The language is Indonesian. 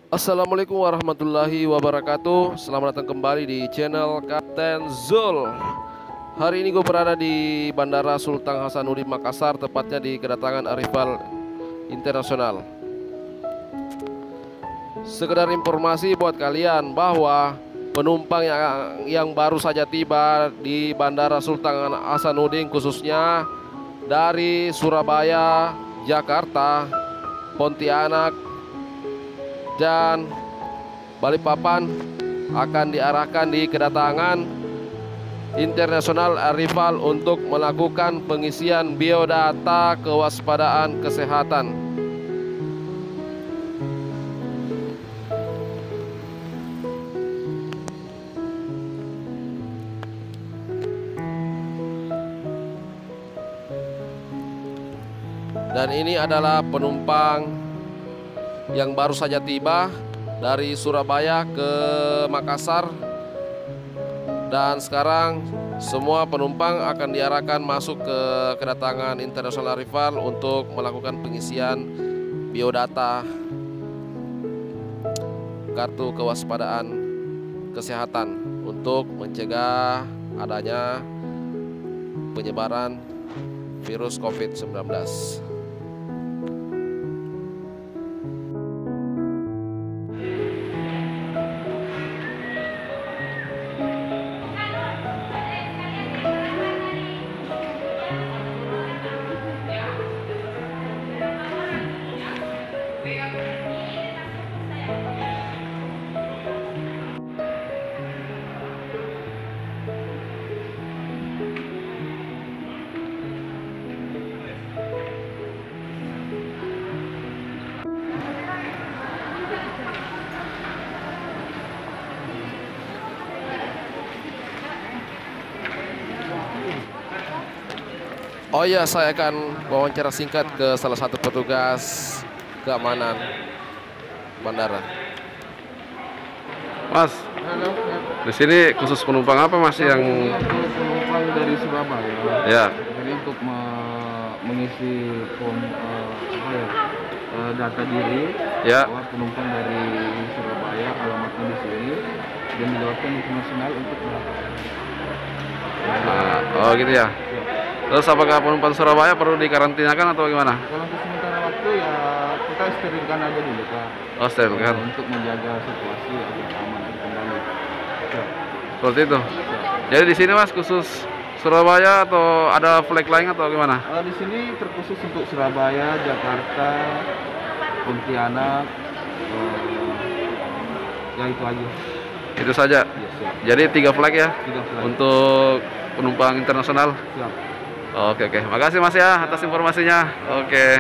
Assalamualaikum warahmatullahi wabarakatuh. Selamat datang kembali di channel Kapten Zul. Hari ini gue berada di Bandara Sultan Hasanuddin Makassar, tepatnya di kedatangan Arrival Internasional. Sekedar informasi buat kalian bahwa penumpang yang baru saja tiba di Bandara Sultan Hasanuddin, khususnya dari Surabaya, Jakarta, Pontianak, dan Balikpapan, akan diarahkan di kedatangan Internasional Arrival untuk melakukan pengisian biodata kewaspadaan kesehatan. Dan ini adalah penumpang yang baru saja tiba dari Surabaya ke Makassar, dan sekarang semua penumpang akan diarahkan masuk ke kedatangan International Arrival untuk melakukan pengisian biodata kartu kewaspadaan kesehatan untuk mencegah adanya penyebaran virus COVID-19. Oh iya, saya akan wawancara singkat ke salah satu petugas keamanan bandara. Mas, Halo, di sini khusus penumpang apa Mas yang penumpang dari Surabaya. ya? Jadi untuk mengisi form data diri, Ya. bahwa penumpang dari Surabaya, alamatnya di sini, dan dilewatkan internasional untuk melakukan. Oh gitu ya. Terus apakah penumpang Surabaya perlu dikarantinakan atau gimana? Kalau untuk sementara waktu ya kita sterilkan aja dulu Kak. Oh steril kan? Untuk menjaga situasi agar aman kembali. Siap. Seperti itu. Jadi di sini Mas khusus Surabaya atau ada flag lain atau gimana? Di sini terkhusus untuk Surabaya, Jakarta, Pontianak, ya itu aja. Itu saja. Ya, siap. Jadi 3 flag ya 3 flight. untuk penumpang internasional. Siap. Oke. Makasih Mas ya atas informasinya. Oke.